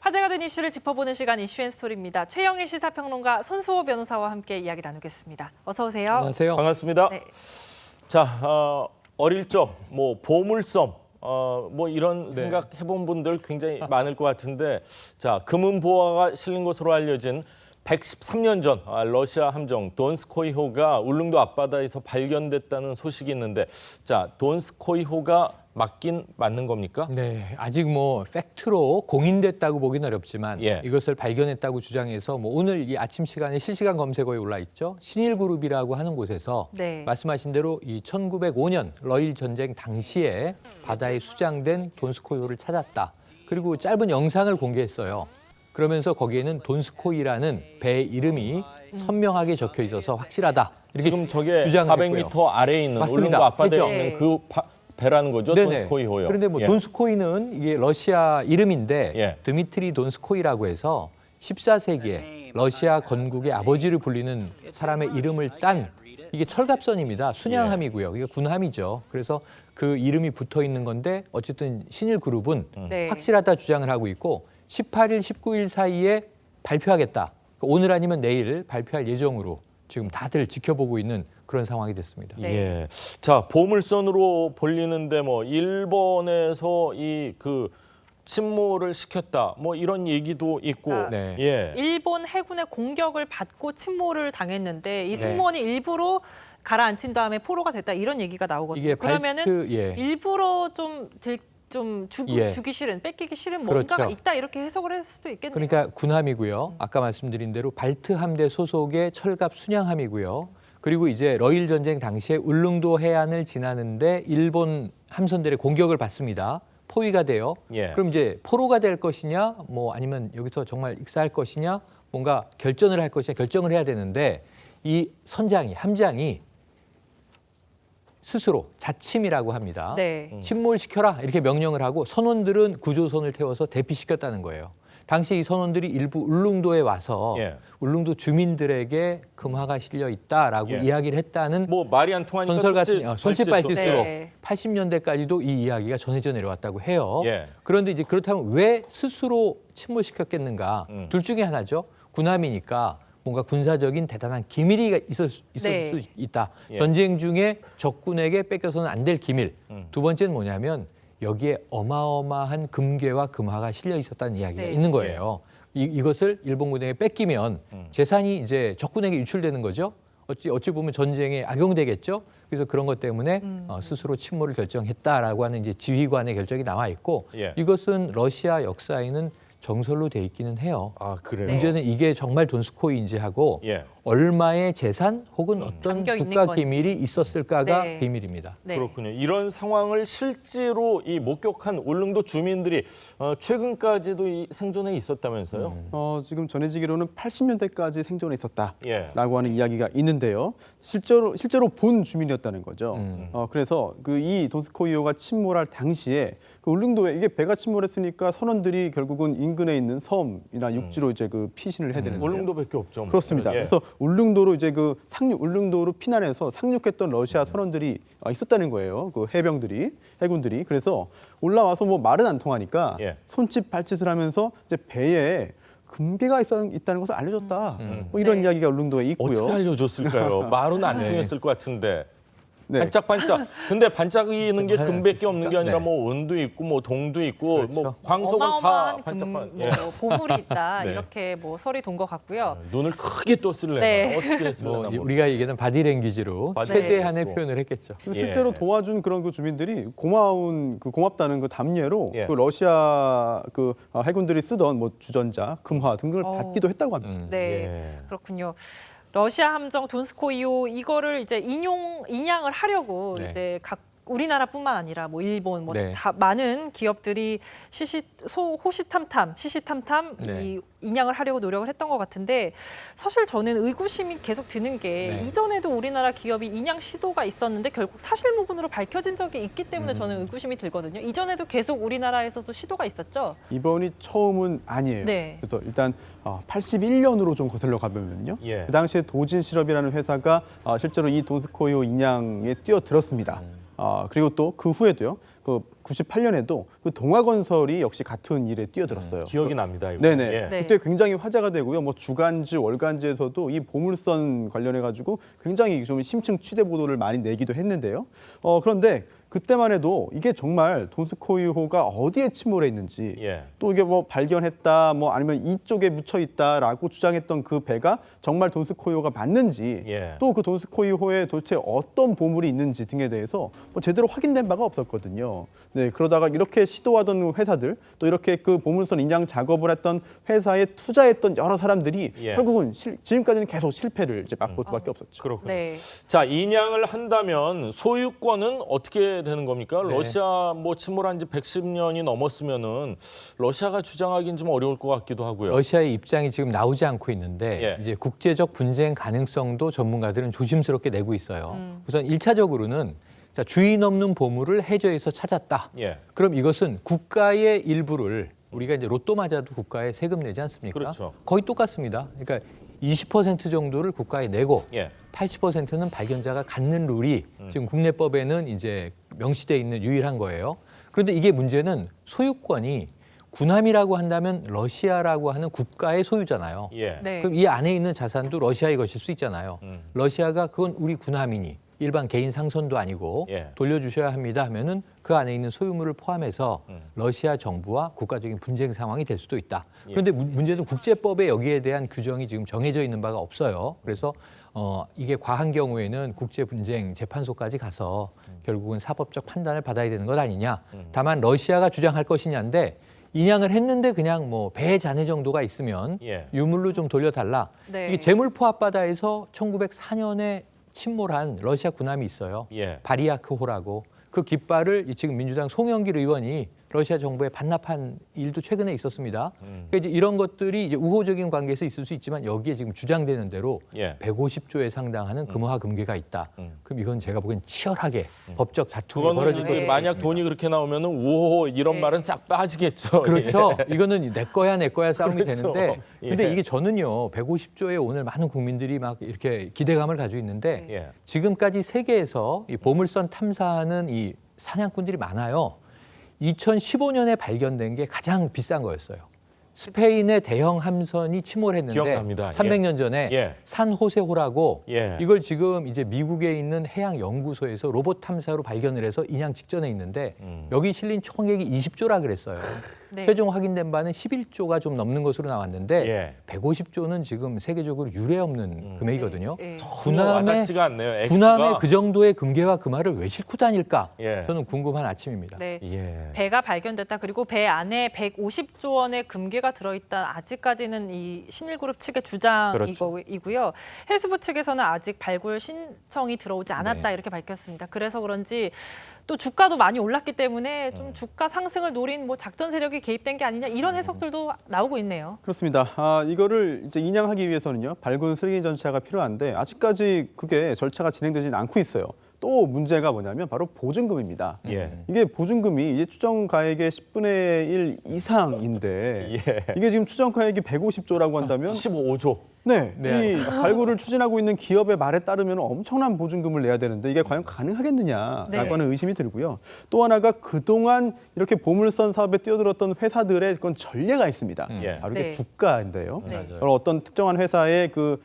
화제가 된 이슈를 짚어보는 시간 이슈앤스토리입니다. 최영일 시사평론가 손수호 변호사와 함께 이야기 나누겠습니다. 어서 오세요. 안녕하세요. 반갑습니다. 네. 자, 어릴 적 뭐 보물섬 뭐 이런 생각 해본 분들 굉장히 많을 것 같은데, 자, 금은보화가 실린 것으로 알려진 113년 전 러시아 함정 돈스코이호가 울릉도 앞바다에서 발견됐다는 소식이 있는데, 자, 돈스코이호가 맞긴 맞는 겁니까? 네, 아직 뭐 팩트로 공인됐다고 보기는 어렵지만 예. 이것을 발견했다고 주장해서 뭐 오늘 이 아침 시간에 실시간 검색어에 올라 있죠. 신일그룹이라고 하는 곳에서 네. 말씀하신 대로 이 1905년 러일 전쟁 당시에 바다에 수장된 돈스코이호를 찾았다. 그리고 짧은 영상을 공개했어요. 그러면서 거기에는 돈스코이라는 배 이름이 선명하게 적혀 있어서 확실하다. 이렇게 지금 저게 주장을 400m 했고요. 아래에 있는 맞습니다. 울릉도 앞바다에 그죠? 있는 그 배라는 거죠, 네네. 돈스코이호요. 그런데 뭐 예. 돈스코이는 이게 러시아 이름인데 예. 드미트리 돈스코이라고 해서 14세기에 러시아 건국의 아버지를 불리는 사람의 이름을 딴 이게 철갑선입니다. 순양함이고요. 이게 군함이죠. 그래서 그 이름이 붙어 있는 건데 어쨌든 신일그룹은 네. 확실하다 주장을 하고 있고 18일, 19일 사이에 발표하겠다. 오늘 아니면 내일 발표할 예정으로 지금 다들 지켜보고 있는 그런 상황이 됐습니다. 네. 예. 자, 보물선으로 불리는데 뭐 일본에서 이 그 침몰을 시켰다, 뭐 이런 얘기도 있고, 아, 네. 예. 일본 해군의 공격을 받고 침몰을 당했는데 이 네. 승무원이 일부러 가라앉힌 다음에 포로가 됐다 이런 얘기가 나오거든요. 이게 그러면은 예. 일부러 예. 주기 싫은, 뺏기기 싫은 뭔가가 그렇죠. 있다 이렇게 해석을 할 수도 있겠네요. 그러니까 군함이고요. 아까 말씀드린 대로 발트 함대 소속의 철갑 순양함이고요. 그리고 이제 러일 전쟁 당시에 울릉도 해안을 지나는데 일본 함선들의 공격을 받습니다. 포위가 돼요. 예. 그럼 이제 포로가 될 것이냐, 뭐 아니면 여기서 정말 익사할 것이냐, 뭔가 결전을 할 것이냐 결정을 해야 되는데 이 선장이 함장이 스스로 자침이라고 합니다. 네. 침몰시켜라 이렇게 명령을 하고 선원들은 구조선을 태워서 대피시켰다는 거예요. 당시 이 선원들이 일부 울릉도에 와서 예. 울릉도 주민들에게 금화가 실려 있다라고 예. 이야기를 했다는 뭐 말이 안 통하니까 전설 같은 손짓발짓으로 네. 80년대까지도 이 이야기가 전해져 내려왔다고 해요. 예. 그런데 이제 그렇다면 왜 스스로 침몰시켰겠는가? 둘 중에 하나죠. 군함이니까 뭔가 군사적인 대단한 기밀이 있었을 네. 수 있다. 예. 전쟁 중에 적군에게 뺏겨서는 안 될 기밀. 두 번째는 뭐냐면 여기에 어마어마한 금괴와 금화가 실려 있었다는 이야기가 네. 있는 거예요. 이것을 일본군에게 뺏기면 재산이 이제 적군에게 유출되는 거죠. 어찌 보면 전쟁에 악용되겠죠. 그래서 그런 것 때문에 스스로 침몰을 결정했다라고 하는 이제 지휘관의 결정이 나와 있고 예. 이것은 러시아 역사에는 정설로 돼 있기는 해요. 아, 그래요. 문제는 이게 정말 돈스코이인지 하고 예. 얼마의 재산 혹은 어떤 담겨 있는 국가 건지. 기밀이 있었을까가 네. 비밀입니다. 네. 그렇군요. 이런 상황을 실제로 이 목격한 울릉도 주민들이 최근까지도 이 생존해 있었다면서요? 지금 전해지기로는 80년대까지 생존해 있었다라고 예. 하는 이야기가 있는데요. 실제로 본 주민이었다는 거죠. 그래서 이 돈스코이호가 침몰할 당시에 그 울릉도에 이게 배가 침몰했으니까 선원들이 결국은 인근에 있는 섬이나 육지로 이제 그 피신을 해야 되는데 울릉도밖에 없죠. 뭐. 그렇습니다. 예. 그래서 울릉도로 이제 울릉도로 피난해서 상륙했던 러시아 선원들이 있었다는 거예요. 그 해군들이. 그래서 올라와서 뭐 말은 안 통하니까 예. 손짓 발짓을 하면서 이제 배에 금괴가 있다는 것을 알려줬다. 뭐 이런 네. 이야기가 울릉도에 있고요. 어떻게 알려줬을까요? 말은 안 네. 통했을 것 같은데. 네. 반짝반짝. 근데 반짝이는 게 금밖에 없는 게 아니라 네. 뭐 은도 있고 뭐 동도 있고 뭐 그렇죠. 광석은 다 어마어마한 반짝반. 뭐 보물이 있다 네. 이렇게 뭐 설이 돈 것 같고요. 눈을 크게 떴을래나 네. 어떻게 했을래나 뭐 모르겠어요. 우리가 얘기하는 바디랭귀지로 바디 최대한의 랭귀지로. 표현을 했겠죠. 그래서 예. 실제로 도와준 그런 그 주민들이 고맙다는 그 답례로 예. 그 러시아 그 해군들이 쓰던 뭐 주전자, 금화 등을 어. 받기도 했다고 합니다. 네, 예. 그렇군요. 러시아 함정 돈스코이호 이거를 이제 인양을 하려고 네. 이제 각 우리나라뿐만 아니라 뭐 일본 뭐 네. 다 많은 기업들이 호시탐탐 네. 이 인양을 하려고 노력을 했던 것 같은데 사실 저는 의구심이 계속 드는 게 네. 이전에도 우리나라 기업이 인양 시도가 있었는데 결국 사실무근으로 밝혀진 적이 있기 때문에 저는 의구심이 들거든요. 이전에도 계속 우리나라에서도 시도가 있었죠. 이번이 처음은 아니에요. 네. 그래서 일단 81년으로 좀 거슬러 가보면요. 예. 그 당시에 도진실업이라는 회사가 실제로 이 돈스코이오 인양에 뛰어들었습니다. 그리고 또 그 후에도요. 그 98년에도 그 동아건설이 역시 같은 일에 뛰어들었어요. 기억이 납니다. 이거. 네네. 예. 네. 그때 굉장히 화제가 되고요. 뭐 주간지, 월간지에서도 이 보물선 관련해 가지고 굉장히 좀 심층 취재 보도를 많이 내기도 했는데요. 그런데 그때만 해도 이게 정말 돈스코이호가 어디에 침몰해 있는지 예. 또 이게 뭐 발견했다 뭐 아니면 이쪽에 묻혀 있다라고 주장했던 그 배가 정말 돈스코이호가 맞는지 예. 또 그 돈스코이호에 도대체 어떤 보물이 있는지 등에 대해서 뭐 제대로 확인된 바가 없었거든요. 네, 그러다가 이렇게 시도하던 회사들 또 이렇게 그 보물선 인양 작업을 했던 회사에 투자했던 여러 사람들이 예. 결국은 지금까지는 계속 실패를 이제 맛볼 수밖에 없었죠. 그렇군요. 네. 자, 인양을 한다면 소유권은 어떻게 되는 겁니까? 네. 러시아 뭐 침몰한 지 110년이 넘었으면은 러시아가 주장하기는 좀 어려울 것 같기도 하고요. 러시아의 입장이 지금 나오지 않고 있는데 예. 이제 국제적 분쟁 가능성도 전문가들은 조심스럽게 내고 있어요. 우선 1차적으로는 자, 주인 없는 보물을 해저에서 찾았다. 예. 그럼 이것은 국가의 일부를 우리가 이제 로또 맞아도 국가에 세금 내지 않습니까? 그렇죠. 거의 똑같습니다. 그러니까 20% 정도를 국가에 내고 예. 80%는 발견자가 갖는 룰이 지금 국내법에는 이제 명시되어 있는 유일한 거예요. 그런데 이게 문제는 소유권이 군함이라고 한다면 러시아라고 하는 국가의 소유잖아요. 예. 네. 그럼 이 안에 있는 자산도 러시아의 것일 수 있잖아요. 음. 러시아가 그건 우리 군함이니 일반 개인 상선도 아니고 예. 돌려주셔야 합니다 하면은 그 안에 있는 소유물을 포함해서 러시아 정부와 국가적인 분쟁 상황이 될 수도 있다. 그런데 문제는 국제법에 여기에 대한 규정이 지금 정해져 있는 바가 없어요. 그래서 이게 과한 경우에는 국제분쟁재판소까지 가서 결국은 사법적 판단을 받아야 되는 것 아니냐. 다만 러시아가 주장할 것이냐인데 인양을 했는데 그냥 뭐 배 잔해 정도가 있으면 예. 유물로 좀 돌려달라. 네. 이게 제물포 앞바다에서 1904년에 침몰한 러시아 군함이 있어요. 예. 바리아크호라고. 그 깃발을 지금 민주당 송영길 의원이 러시아 정부에 반납한 일도 최근에 있었습니다. 그러니까 이제 이런 것들이 이제 우호적인 관계에서 있을 수 있지만 여기에 지금 주장되는 대로 예. 150조에 상당하는 금화 금괴가 있다. 그럼 이건 제가 보기엔 치열하게 법적 다툼이 그거는 벌어질 그 네. 거예요. 만약 돈이 그렇게 나오면은 우호 이런 네. 말은 싹 빠지겠죠. 그렇죠. 이거는 내 거야 싸움이 그렇죠. 되는데 근데 예. 이게 저는요 150조에 오늘 많은 국민들이 막 이렇게 기대감을 가지고 있는데 예. 지금까지 세계에서 이 보물선 탐사하는 이 사냥꾼들이 많아요. 2015년에 발견된 게 가장 비싼 거였어요. 스페인의 대형 함선이 침몰했는데 기억납니다. 300년 전에 예. 산호세호라고 예. 이걸 지금 이제 미국에 있는 해양 연구소에서 로봇 탐사로 발견을 해서 인양 직전에 있는데 여기 실린 총액이 20조라 그랬어요. 네. 최종 확인된 바는 11조가 좀 넘는 것으로 나왔는데 예. 150조는 지금 세계적으로 유례 없는 금액이거든요. 네. 전혀 와닿지가 않네요. 액수가. 군함에 그 정도의 금괴와 금화를 왜 싣고 다닐까? 예. 저는 궁금한 아침입니다. 네. 예. 배가 발견됐다. 그리고 배 안에 150조 원의 금괴가 들어있다. 아직까지는 이 신일그룹 측의 주장이고요. 해수부 측에서는 아직 발굴 신청이 들어오지 않았다 네. 이렇게 밝혔습니다. 그래서 그런지 또 주가도 많이 올랐기 때문에 좀 주가 상승을 노린 뭐 작전 세력이 개입된 게 아니냐 이런 해석들도 나오고 있네요. 그렇습니다. 이거를 이제 인양하기 위해서는요 발군 승인 절차가 필요한데 아직까지 그게 절차가 진행되지는 않고 있어요. 또 문제가 뭐냐면 바로 보증금입니다. 예. 이게 보증금이 이제 추정 가액의 10분의 1 이상인데 예. 이게 지금 추정 가액이 150조라고 한다면 15조. 네, 네. 이 발굴을 추진하고 있는 기업의 말에 따르면 엄청난 보증금을 내야 되는데 이게 과연 가능하겠느냐라고 네. 하는 의심이 들고요. 또 하나가 그동안 이렇게 보물선 사업에 뛰어들었던 회사들의 그건 전례가 있습니다. 예. 바로 이게 네. 주가인데요. 네. 맞아요. 어떤 특정한 회사의 그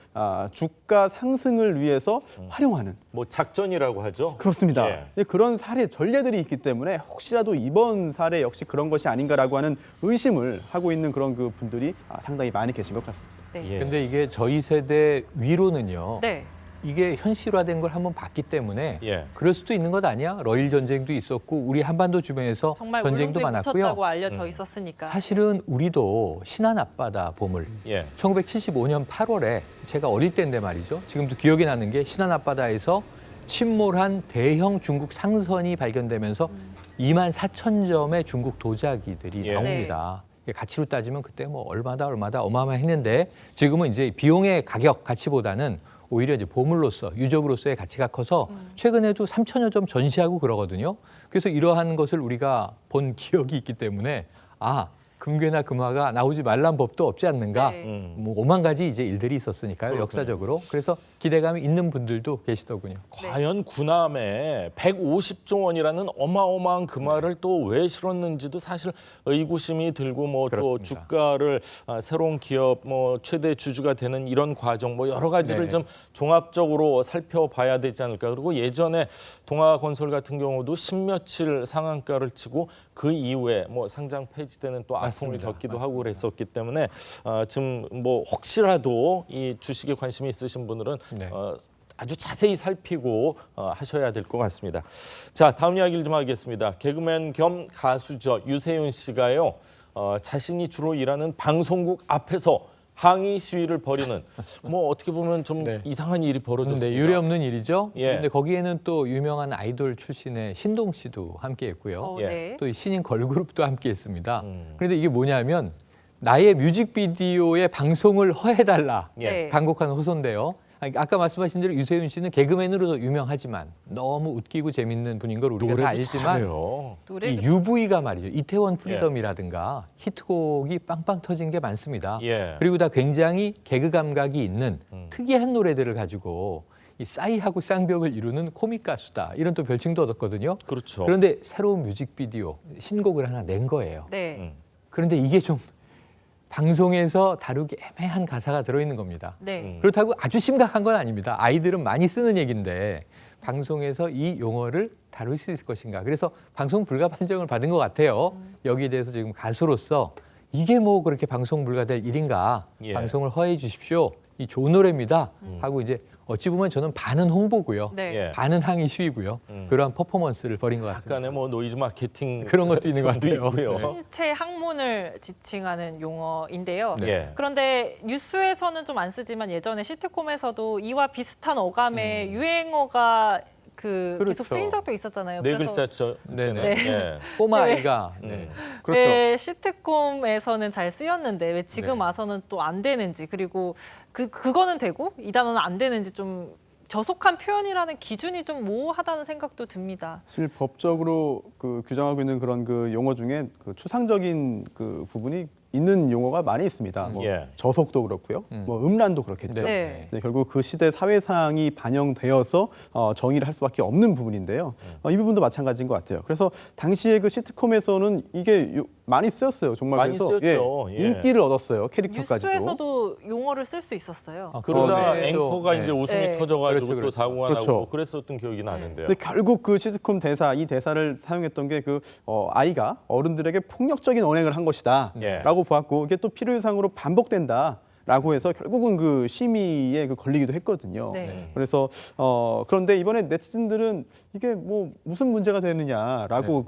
주가 상승을 위해서 활용하는 뭐 작전이라고 하죠. 그렇습니다. 예. 그런 사례 전례들이 있기 때문에 혹시라도 이번 사례 역시 그런 것이 아닌가라고 하는 의심을 하고 있는 그런 그 분들이 상당히 많이 계신 것 같습니다. 네. 예. 근데 이게 저희 세대 위로는요. 네. 이게 현실화된 걸 한번 봤기 때문에 예. 그럴 수도 있는 것 아니야? 러일 전쟁도 있었고 우리 한반도 주변에서 정말 전쟁도 울릉도에 묻혔다고 많았고요. 알려져 있었으니까. 사실은 우리도 신안 앞바다 보물 예. 1975년 8월에 제가 어릴 때인데 말이죠. 지금도 기억이 나는 게 신안 앞바다에서 침몰한 대형 중국 상선이 발견되면서 24,000점의 중국 도자기들이 예. 나옵니다. 가치로 따지면 그때 뭐 얼마다 어마어마했는데 지금은 이제 비용의 가격 가치보다는 오히려 이제 보물로서 유적으로서의 가치가 커서 최근에도 3,000여 점 전시하고 그러거든요. 그래서 이러한 것을 우리가 본 기억이 있기 때문에 금괴나 금화가 나오지 말란 법도 없지 않는가. 네. 뭐 5만 가지 이제 일들이 있었으니까요. 그렇군요. 역사적으로. 그래서 기대감이 있는 분들도 계시더군요. 과연 군함에 150조 원이라는 어마어마한 금화를 또 왜 실었는지도 사실 의구심이 들고 뭐 또 그렇습니다. 주가를 새로운 기업 뭐 최대 주주가 되는 이런 과정 뭐 여러 가지를 네네. 좀 종합적으로 살펴봐야 되지 않을까. 그리고 예전에 동아건설 같은 경우도 십몇칠 상한가를 치고 그 이후에 뭐 상장 폐지되는 또 아픔을 맞습니다. 겪기도 하고 그랬었기 때문에 지금 뭐 혹시라도 이 주식에 관심이 있으신 분들은 네. 아주 자세히 살피고 하셔야 될 것 같습니다. 자, 다음 이야기를 좀 하겠습니다. 개그맨 겸 가수죠. 유세윤 씨가요. 자신이 주로 일하는 방송국 앞에서 항의 시위를 벌이는 뭐 어떻게 보면 좀 네. 이상한 일이 벌어졌습니다. 네, 유례 없는 일이죠. 예. 그런데 거기에는 또 유명한 아이돌 출신의 신동 씨도 함께했고요. 예. 네. 또 이 신인 걸그룹도 함께했습니다. 그런데 이게 뭐냐면 나의 뮤직비디오의 방송을 허해달라 예. 네. 간곡한 호소인데요. 아까 말씀하신 대로 유세윤 씨는 개그맨으로도 유명하지만 너무 웃기고 재밌는 분인 걸 우리가 다 노래도 알지만 잘해요. 이 UV가 말이죠. 이태원 프리덤이라든가 히트곡이 빵빵 터진 게 많습니다. 예. 그리고 다 굉장히 개그 감각이 있는 특이한 노래들을 가지고 이 싸이하고 쌍벽을 이루는 코믹 가수다. 이런 또 별칭도 얻었거든요. 그렇죠. 그런데 새로운 뮤직비디오, 신곡을 하나 낸 거예요. 네. 그런데 이게 좀 방송에서 다루기 애매한 가사가 들어있는 겁니다. 네. 그렇다고 아주 심각한 건 아닙니다. 아이들은 많이 쓰는 얘기인데 방송에서 이 용어를 다룰 수 있을 것인가. 그래서 방송 불가 판정을 받은 것 같아요. 여기에 대해서 지금 가수로서 이게 뭐 그렇게 방송 불가될 일인가. 예. 방송을 허해 주십시오. 이 좋은 노래입니다. 하고 이제 어찌 보면 저는 반은 홍보고요. 네. 예. 반은 항의 시위고요. 그러한 퍼포먼스를 벌인 것 같습니다. 약간의 뭐 노이즈 마케팅 그런 것도 있는 것 같아요. 있고요. 신체 항문을 지칭하는 용어인데요. 네. 예. 그런데 뉴스에서는 좀 안 쓰지만 예전에 시트콤에서도 이와 비슷한 어감의 유행어가 그렇죠. 계속 쓰인 적도 있었잖아요. 네 그래서 글자죠. 네네. 그때는. 예. 꼬마 네. 아이가 네. 그렇죠. 왜 시트콤에서는 잘 쓰였는데 왜 지금 네. 와서는 또 안 되는지, 그리고 그거는 되고 이 단어는 안 되는지 좀 저속한 표현이라는 기준이 좀 모호하다는 생각도 듭니다. 사실 법적으로 그 규정하고 있는 그런 그 용어 중에 그 추상적인 그 부분이 있는 용어가 많이 있습니다. 뭐 예. 저속도 그렇고요. 뭐 음란도 그렇겠죠. 네. 네. 네, 결국 그 시대 사회상이 반영되어서 정의를 할 수밖에 없는 부분인데요. 이 부분도 마찬가지인 것 같아요. 그래서 당시에 그 시트콤에서는 이게 많이 쓰였어요. 정말 많이 그래서 쓰였죠. 예. 인기를 얻었어요. 캐릭터까지도. 뉴스에서도 용어를 쓸 수 있었어요. 그러다 네. 앵커가 네. 이제 웃음이 네. 터져가지고 그렇죠, 또 그렇죠. 사고가 그렇죠. 나고 그랬었던 기억이 나는데요. 근데 결국 그 시트콤 대사, 이 대사를 사용했던 게 그 아이가 어른들에게 폭력적인 언행을 한 것이다라고 예. 보았고 이게 또 필요이상으로 반복된다라고 해서 결국은 그 심의에 걸리기도 했거든요. 네. 그래서 그런데 이번에 네티즌들은 이게 뭐 무슨 문제가 되느냐라고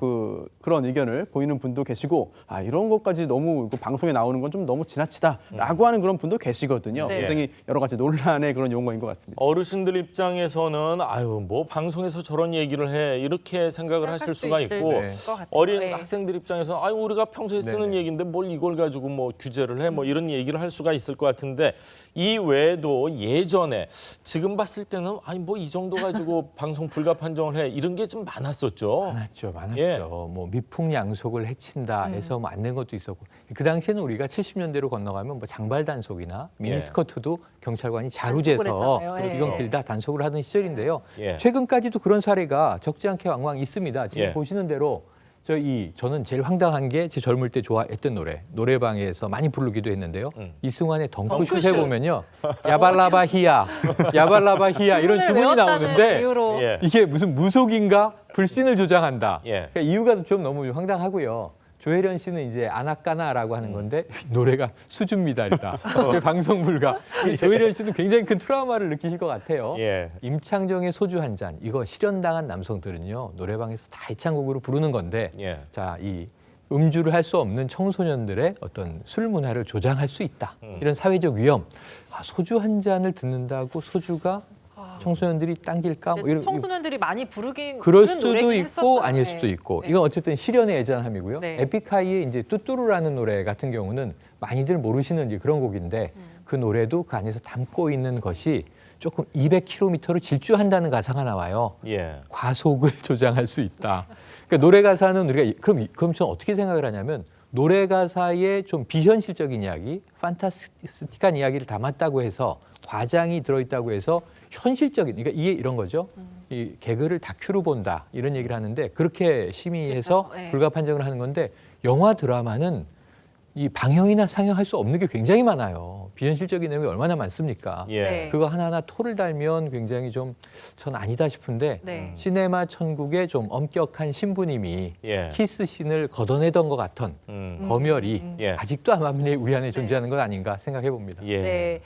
그런 의견을 보이는 분도 계시고 이런 것까지 너무 그 방송에 나오는 건 좀 너무 지나치다라고 하는 그런 분도 계시거든요. 네. 굉장히 여러 가지 논란의 그런 용어인 것 같습니다. 어르신들 입장에서는 아유 뭐 방송에서 저런 얘기를 해 이렇게 생각을 하실 수 수가 있을 있고 네. 것 같아요. 어린 네. 학생들 입장에서 아유 우리가 평소에 쓰는 네네. 얘기인데 뭘 이걸 가지고 뭐 규제를 해 뭐 이런 얘기를 할 수가 있을 것 같은데 이 외에도 예전에 지금 봤을 때는 아니 뭐 이 정도 가지고 방송 불가 판정을 해 이런 게 좀 많았었죠. 많았죠. 예. 뭐 미풍양속을 해친다 해서 뭐 안 낸 것도 있었고 그 당시에는 우리가 70년대로 건너가면 뭐 장발 단속이나 미니스커트도 경찰관이 자루재서 단속을 했잖아요. 예. 이건 길다 단속을 하던 시절인데요. 예. 최근까지도 그런 사례가 적지 않게 왕왕 있습니다. 지금 예. 보시는 대로 저는 제일 황당한 게 제 젊을 때 좋아했던 노래방에서 많이 부르기도 했는데요. 이승환의 덩크슛에 덩크슛. 보면요, 야발라바 히야, 야발라바 히야 이런 주문이 외웠다는 나오는데 이유로 예. 이게 무슨 무속인가 불신을 조장한다. 예. 그러니까 이유가 좀 너무 황당하고요. 조혜련 씨는 이제 아나까나라고 하는 건데 노래가 수준 미달이다. 방송 불가. 조혜련 씨는 굉장히 큰 트라우마를 느끼실 것 같아요. 예. 임창정의 소주 한 잔. 이거 실현당한 남성들은요. 노래방에서 다 애창곡으로 부르는 건데 예. 자, 이 음주를 할 수 없는 청소년들의 어떤 술 문화를 조장할 수 있다. 이런 사회적 위험. 소주 한 잔을 듣는다고 소주가 청소년들이 당길까? 뭐 청소년들이 많이 부르긴 그럴 부르는 수도 노래긴 있고 했었어요. 아닐 네. 수도 있고 네. 이건 어쨌든 실현의 애잔함이고요. 네. 에픽하이의 이제 뚜뚜루라는 노래 같은 경우는 많이들 모르시는 이제 그런 곡인데 그 노래도 그 안에서 담고 있는 것이 조금 200km로 질주한다는 가사가 나와요. 예. 과속을 조장할 수 있다. 그러니까 노래 가사는 우리가 그럼 전 어떻게 생각을 하냐면 노래 가사에 좀 비현실적인 이야기, 판타스틱한 이야기를 담았다고 해서 과장이 들어있다고 해서 현실적인, 그러니까 이게 이런 거죠. 이 개그를 다큐로 본다 이런 얘기를 하는데 그렇게 심의해서 그렇죠. 네. 불가 판정을 하는 건데 영화 드라마는 이 방영이나 상영할 수 없는 게 굉장히 많아요. 비현실적인 내용이 얼마나 많습니까? 예. 네. 그거 하나하나 토를 달면 굉장히 좀 전 아니다 싶은데 네. 시네마 천국의 좀 엄격한 신부님이 예. 키스 씬을 걷어내던 것 같은 검열이 예. 아직도 아마 우리 안에 존재하는 것 아닌가 생각해 봅니다. 예. 네.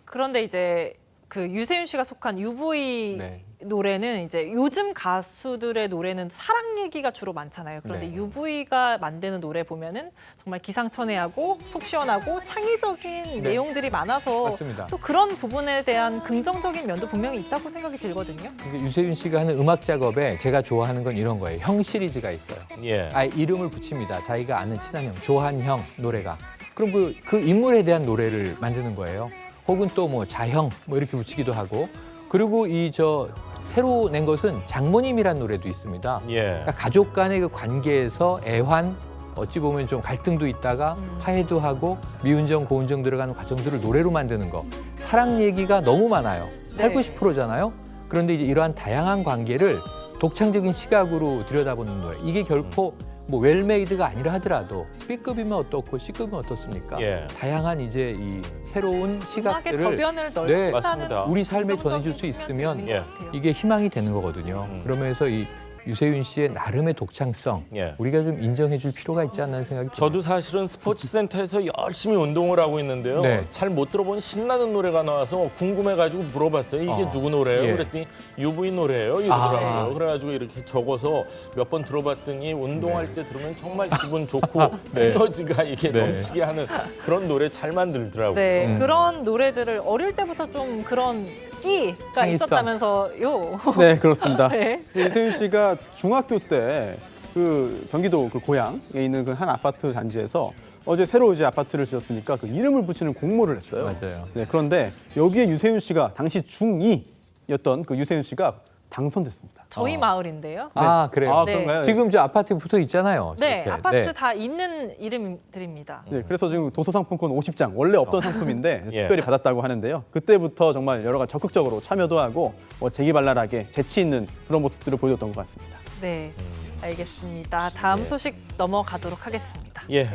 그런데 이제 그 유세윤 씨가 속한 UV 네. 노래는 이제 요즘 가수들의 노래는 사랑 얘기가 주로 많잖아요. 그런데 네. UV가 만드는 노래 보면은 정말 기상천외하고 속 시원하고 창의적인 네. 내용들이 많아서 맞습니다. 또 그런 부분에 대한 긍정적인 면도 분명히 있다고 생각이 들거든요. 근데 유세윤 씨가 하는 음악 작업에 제가 좋아하는 건 이런 거예요. 형 시리즈가 있어요. 예. 아예 이름을 붙입니다. 자기가 아는 친한 형, 조한형 노래가. 그럼 그 인물에 대한 노래를 만드는 거예요. 혹은 또 뭐 자형 뭐 이렇게 붙이기도 하고. 그리고 새로 낸 것은 장모님이란 노래도 있습니다. 예. 그러니까 가족 간의 그 관계에서 애환, 어찌 보면 좀 갈등도 있다가 화해도 하고 미운정, 고운정 들어가는 과정들을 노래로 만드는 거. 사랑 얘기가 너무 많아요. 네. 80~90%잖아요. 그런데 이제 이러한 다양한 관계를 독창적인 시각으로 들여다보는 노래. 이게 결코 뭐 웰메이드가 아니라 하더라도 B급이면 어떻고 C급이면 어떻습니까? 예. 다양한 이제 이 새로운 음악의 시각들을 저변을 네, 넓히는 맞습니다. 우리 삶에 긍정적인 전해줄 수 있으면 측면도 있는 예. 것 같아요. 이게 희망이 되는 거거든요. 그러면서 이 유세윤 씨의 나름의 독창성 예. 우리가 좀 인정해 줄 필요가 있지 않나 생각이 듭니다. 저도 사실은 스포츠센터에서 열심히 운동을 하고 있는데요. 네. 잘 못 들어본 신나는 노래가 나와서 궁금해가지고 물어봤어요. 이게 누구 노래예요? 예. 그랬더니 UV 노래예요. 이러더라고요. 아. 그래가지고 이렇게 적어서 몇 번 들어봤더니 운동할 때 들으면 정말 기분 좋고 네. 에너지가 이게 네. 넘치게 하는 그런 노래 잘 만들더라고요. 네, 그런 노래들을 어릴 때부터 좀 그런 끼가 창의성. 있었다면서요. 네, 그렇습니다. 네. 이세윤 씨가 중학교 때 그 경기도 그 고향에 있는 그 한 아파트 단지에서 어제 새로 이제 아파트를 지었으니까 그 이름을 붙이는 공모를 했어요. 맞아요. 네, 그런데 여기에 유세윤 씨가 당시 중2였던 그 유세윤 씨가 당선됐습니다. 저희 마을인데요. 아 그래요. 아, 네. 그런가요? 지금 저 아파트에 붙어 있잖아요. 네, 이렇게. 아파트 네. 다 있는 이름들입니다. 네, 그래서 지금 도서상품권 50장 원래 없던 상품인데 예. 특별히 받았다고 하는데요. 그때부터 정말 여러 가지 적극적으로 참여도 하고 재기발랄하게 재치 있는 그런 모습들을 보여줬던 것 같습니다. 네, 알겠습니다. 다음 소식 넘어가도록 하겠습니다. 예, 네.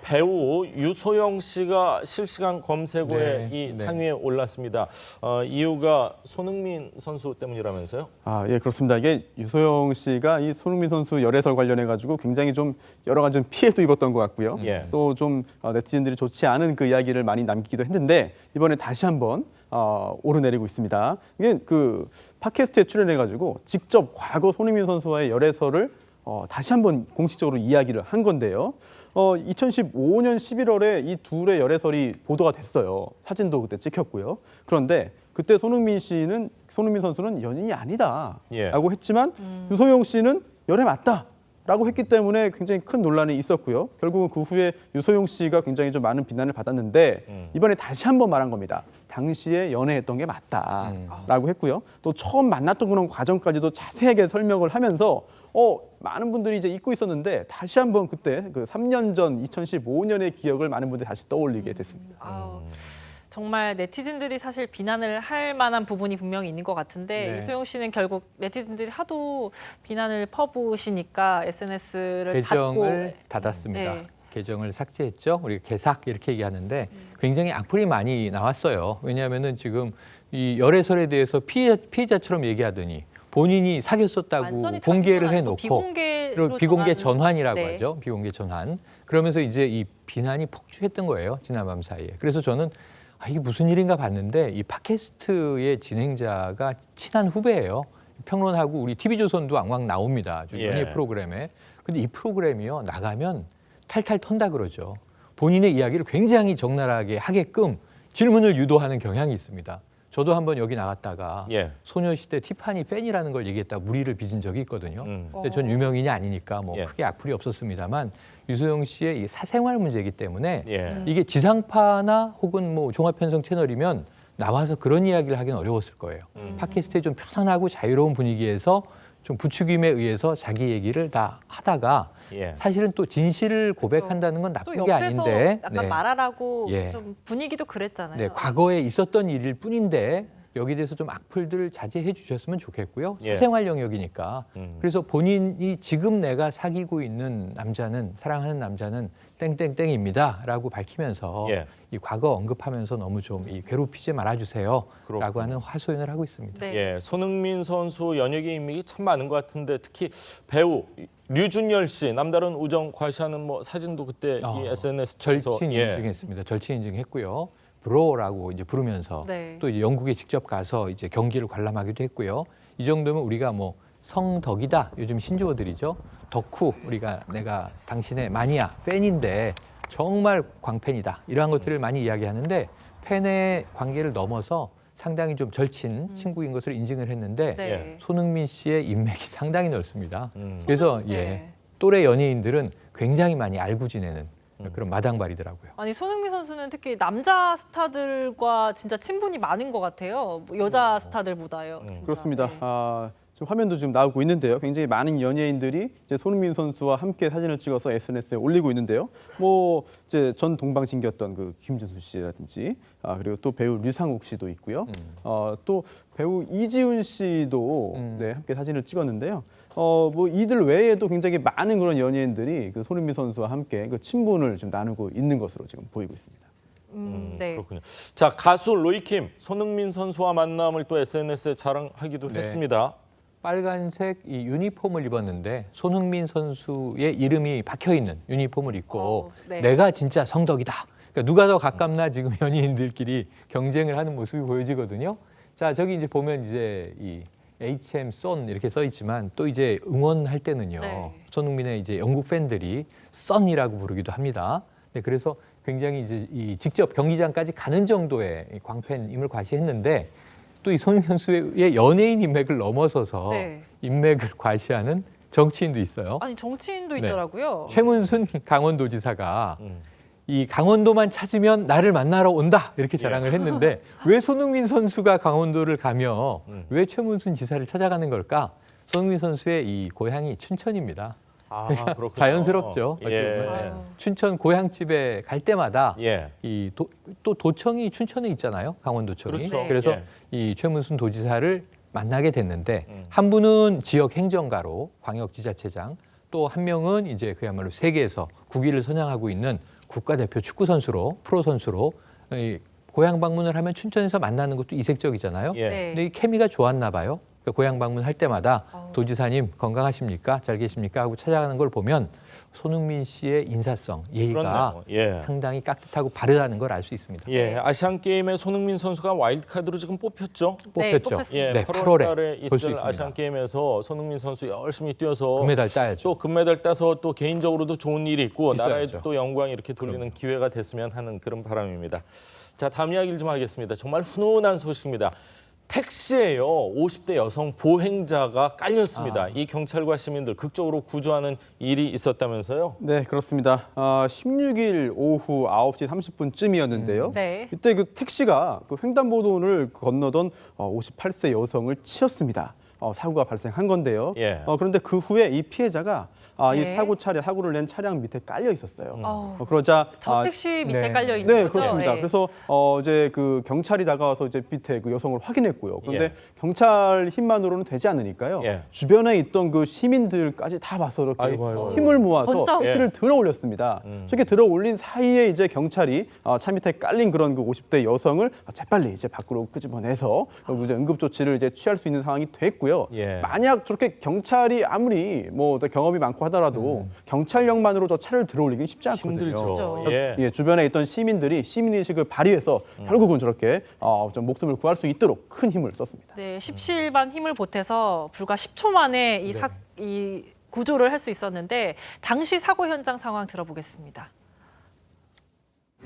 배우 유소영 씨가 실시간 검색어에 네, 이 네. 상위에 올랐습니다. 이유가 손흥민 선수 때문이라면서요? 아, 예, 그렇습니다. 이게 유소영 씨가 이 손흥민 선수 열애설 관련해 가지고 굉장히 좀 여러 가지 좀 피해도 입었던 것 같고요. 예. 또 좀 네티즌들이 좋지 않은 그 이야기를 많이 남기기도 했는데 이번에 다시 한번 오르내리고 있습니다. 이게 그 팟캐스트에 출연해 가지고 직접 과거 손흥민 선수와의 열애설을 다시 한번 공식적으로 이야기를 한 건데요. 2015년 11월에 이 둘의 열애설이 보도가 됐어요. 사진도 그때 찍혔고요. 그런데 그때 손흥민 선수는 연인이 아니다라고 예. 했지만 유소영 씨는 열애 맞다라고 했기 때문에 굉장히 큰 논란이 있었고요. 결국은 그 후에 유소영 씨가 굉장히 좀 많은 비난을 받았는데 이번에 다시 한번 말한 겁니다. 당시에 연애했던 게 맞다라고 했고요. 또 처음 만났던 그런 과정까지도 자세하게 설명을 하면서 많은 분들이 이제 잊고 있었는데 다시 한번 그때 그 3년 전 2015년의 기억을 많은 분들이 다시 떠올리게 됐습니다. 아우, 정말 네티즌들이 사실 비난을 할 만한 부분이 분명히 있는 것 같은데 네. 유소영 씨는 결국 네티즌들이 하도 비난을 퍼부으시니까 SNS를 계정을 닫고 닫았습니다. 네. 계정을 삭제했죠. 우리가 개삭 이렇게 얘기하는데 굉장히 악플이 많이 나왔어요. 왜냐하면은 지금 이 열애설에 대해서 피해자처럼 얘기하더니 본인이 사귀었었다고 완전히 공개를 다른 건 아니고 해놓고 비공개로 비공개 전환- 전환이라고 네. 하죠. 비공개 전환. 그러면서 이제 이 비난이 폭주했던 거예요. 지난밤 사이에. 그래서 저는 이게 무슨 일인가 봤는데 이 팟캐스트의 진행자가 친한 후배예요. 평론하고 우리 TV조선도 왕왕 나옵니다. 예. 연예 프로그램에. 근데 이 프로그램이요. 나가면 탈탈 턴다 그러죠. 본인의 이야기를 굉장히 적나라하게 하게끔 질문을 유도하는 경향이 있습니다. 저도 한번 여기 나갔다가 예. 소녀시대 티파니 팬이라는 걸 얘기했다 무리를 빚은 적이 있거든요. 근데 전 어. 유명인이 아니니까 뭐 예. 크게 악플이 없었습니다만 유소영 씨의 이 사생활 문제이기 때문에 예. 이게 지상파나 혹은 뭐 종합편성 채널이면 나와서 그런 이야기를 하기는 어려웠을 거예요. 팟캐스트에 좀 편안하고 자유로운 분위기에서 좀 부추김에 의해서 자기 얘기를 다 하다가 예. 사실은 또 진실을 고백한다는 건 또 나쁜 게 옆에서 아닌데 약간 말하라고 예. 좀 분위기도 그랬잖아요. 네, 과거에 있었던 일일 뿐인데 여기에 대해서 좀 악플들을 자제해 주셨으면 좋겠고요. 예. 사생활 영역이니까. 음. 그래서 본인이 지금 내가 사귀고 있는 남자는 사랑하는 남자는 땡땡땡입니다라고 밝히면서 예. 이 과거 언급하면서 너무 좀 이 괴롭히지 말아주세요라고 그렇군요. 하는 하소연을 하고 있습니다. 네. 예, 손흥민 선수 연예계 인맥이 참 많은 것 같은데 특히 배우 류준열 씨 남다른 우정 과시하는 뭐 사진도 그때 이 SNS 통해서 절친 인증했습니다. 절친 인증했고요. 브로라고 이제 부르면서 네. 또 이제 영국에 직접 가서 이제 경기를 관람하기도 했고요. 이 정도면 우리가 뭐 성덕이다. 요즘 신조어들이죠. 덕후 내가 당신의 마니아 팬인데 정말 광팬이다. 이러한 것들을 많이 이야기하는데 팬의 관계를 넘어서 상당히 좀 절친 친구인 것을 인증을 했는데 네. 예. 손흥민 씨의 인맥이 상당히 넓습니다. 음. 그래서 예, 네. 또래 연예인들은 굉장히 많이 알고 지내는 그런 마당발이더라고요. 아니 손흥민 선수는 특히 남자 스타들과 진짜 친분이 많은 것 같아요. 뭐 여자 스타들보다요. 진짜. 그렇습니다. 네. 지금 화면도 지금 나오고 있는데요. 굉장히 많은 연예인들이 이제 손흥민 선수와 함께 사진을 찍어서 SNS에 올리고 있는데요. 뭐 이제 전 동방신기였던 그 김준수 씨라든지 그리고 또 배우 류상욱 씨도 있고요. 또 배우 이지훈 씨도 네, 함께 사진을 찍었는데요. 뭐 이들 외에도 굉장히 많은 그런 연예인들이 그 손흥민 선수와 함께 그 친분을 좀 나누고 있는 것으로 지금 보이고 있습니다. 네. 그렇군요. 자, 가수 로이킴 손흥민 선수와 만남을 또 SNS에 자랑하기도 네. 했습니다. 빨간색 이 유니폼을 입었는데 손흥민 선수의 이름이 박혀 있는 유니폼을 입고 네. 내가 진짜 성덕이다. 그러니까 누가 더 가깝나 지금 연예인들끼리 경쟁을 하는 모습이 보여지거든요. 자, 저기 이제 보면 이제 이 HM 썬 이렇게 써 있지만 또 이제 응원할 때는요. 네. 손흥민의 이제 영국 팬들이 썬이라고 부르기도 합니다. 네, 그래서 굉장히 이제 이 직접 경기장까지 가는 정도의 이 광팬임을 과시했는데 또 이 손흥민 선수의 연예인 인맥을 넘어서서 네. 인맥을 과시하는 정치인도 있어요. 아니 정치인도 네. 있더라고요. 최문순 강원도지사가 음. 이 강원도만 찾으면 나를 만나러 온다 이렇게 자랑을 했는데 왜 손흥민 선수가 강원도를 가며 왜 최문순 지사를 찾아가는 걸까? 손흥민 선수의 이 고향이 춘천입니다. 아, 그렇군요. 자연스럽죠. 예. 네. 춘천 고향집에 갈 때마다 예. 이 또 도청이 춘천에 있잖아요. 강원도청이. 그렇죠. 그래서 예. 이 최문순 도지사를 만나게 됐는데 한 분은 지역 행정가로 광역지자체장, 또 한 명은 이제 그야말로 세계에서 국위를 선양하고 있는 국가대표 축구 선수로 프로 선수로 이 고향 방문을 하면 춘천에서 만나는 것도 이색적이잖아요. 예. 네. 근데 이 케미가 좋았나 봐요. 그러니까 고향 방문할 때마다 도지사님 건강하십니까? 잘 계십니까? 하고 찾아가는 걸 보면 손흥민 씨의 인사성, 예의가 그렇네요. 예. 상당히 깍듯하고 바르다는 걸 알 수 있습니다. 예, 아시안 게임에 손흥민 선수가 와일드카드로 지금 뽑혔죠. 네, 뽑혔죠. 뽑혔습니다. 예, 네, 8월달에 볼수 있을 있습니다. 아시안 게임에서 손흥민 선수 열심히 뛰어서 금메달 따야죠. 또 금메달 따서 또 개인적으로도 좋은 일이 있고 있어야죠. 나라에도 또 영광 이렇게 돌리는 기회가 됐으면 하는 그런 바람입니다. 자, 다음 이야기를 좀 하겠습니다. 정말 훈훈한 소식입니다. 택시에요 50대 여성 보행자가 깔렸습니다. 이 경찰과 시민들 극적으로 구조하는 일이 있었다면서요? 네, 그렇습니다. 16일 오후 9시 30분쯤이었는데요. 네. 이때 그 택시가 그 횡단보도를 건너던 58세 여성을 치었습니다. 사고가 발생한 건데요. 예. 그런데 그 후에 이 피해자가 이 네. 사고를 낸 차량 밑에 깔려 있었어요. 그러자 그러자 저 택시 밑에 네. 깔려 있는 네, 거죠. 그렇습니다. 네. 그래서 이제 그 경찰이 다가와서 이제 밑에 그 여성을 확인했고요. 그런데 예. 경찰 힘만으로는 되지 않으니까요. 예. 주변에 있던 그 시민들까지 다 와서 이렇게 아이고. 힘을 모아서 번쩍. 택시를 들어 올렸습니다. 저렇게 들어 올린 사이에 이제 경찰이 차 밑에 깔린 그런 그 50대 여성을 재빨리 이제 밖으로 끄집어내서 결국 이제 응급 조치를 이제 취할 수 있는 상황이 됐고요. 예. 만약 저렇게 경찰이 아무리 뭐 경험이 많고 하더라도 경찰력만으로 저 차를 들어 올리긴 쉽지 않거든요. 힘들죠. 그렇죠. 예. 예, 주변에 있던 시민들이 시민의식을 발휘해서 결국은 저렇게 좀 목숨을 구할 수 있도록 큰 힘을 썼습니다. 네, 십시일반 힘을 보태서 불과 10초 만에 이 구조를 할 수 있었는데 당시 사고 현장 상황 들어보겠습니다.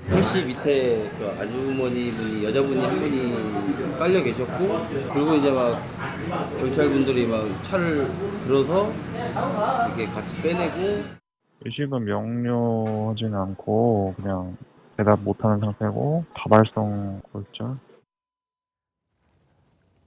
택시 밑에 그 아주머니 분이 여자분이 한 분이 깔려 계셨고 그리고 이제 막 경찰분들이 막 차를 들어서 이렇게 같이 빼내고 의식은 명료하지는 않고 그냥 대답 못하는 상태고 다발성 골절.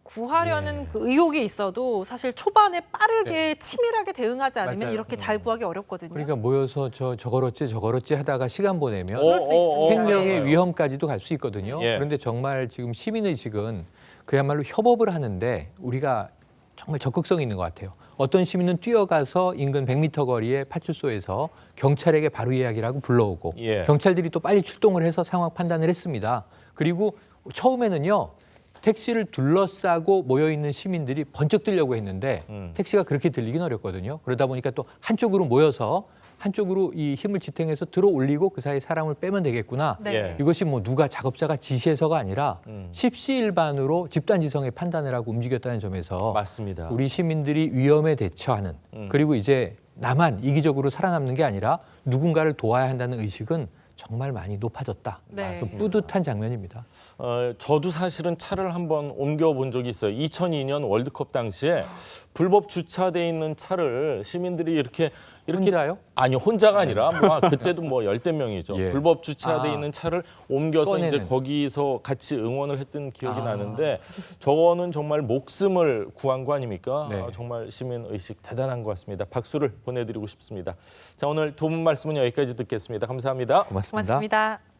구하려는 그 의혹이 있어도 사실 초반에 빠르게 치밀하게 대응하지 않으면 맞아요. 이렇게 잘 구하기 어렵거든요. 그러니까 모여서 저거렇지 하다가 시간 보내면 그럴 수 있습니다. 생명의 네. 위험까지도 갈 수 있거든요. 예. 그런데 정말 지금 시민의식은 그야말로 협업을 하는데 우리가 정말 적극성이 있는 것 같아요. 어떤 시민은 뛰어가서 인근 100m 거리의 파출소에서 경찰에게 바로 이야기를 하고 불러오고 예. 경찰들이 또 빨리 출동을 해서 상황 판단을 했습니다. 그리고 처음에는요. 택시를 둘러싸고 모여있는 시민들이 번쩍 들려고 했는데 택시가 그렇게 들리긴 어렵거든요. 그러다 보니까 또 한쪽으로 모여서 한쪽으로 이 힘을 지탱해서 들어 올리고 그 사이에 사람을 빼면 되겠구나. 네. 예. 이것이 뭐 누가 작업자가 지시해서가 아니라 십시일반으로 집단지성의 판단을 하고 움직였다는 점에서 맞습니다. 우리 시민들이 위험에 대처하는 그리고 이제 나만 이기적으로 살아남는 게 아니라 누군가를 도와야 한다는 의식은 정말 많이 높아졌다. 네. 좀 뿌듯한 장면입니다. 저도 사실은 차를 한번 옮겨본 적이 있어요. 2002년 월드컵 당시에 불법 주차돼 있는 차를 시민들이 이렇게 혼자요? 아니 혼자가 아니라 뭐 그때도 뭐 열대 명이죠. 예. 불법 주차돼 있는 차를 옮겨서 이제 꺼내는. 거기서 같이 응원을 했던 기억이 나는데 저거는 정말 목숨을 구한 거 아닙니까? 네. 정말 시민 의식 대단한 것 같습니다. 박수를 보내드리고 싶습니다. 자 오늘 두 분 말씀은 여기까지 듣겠습니다. 감사합니다. 고맙습니다. 고맙습니다.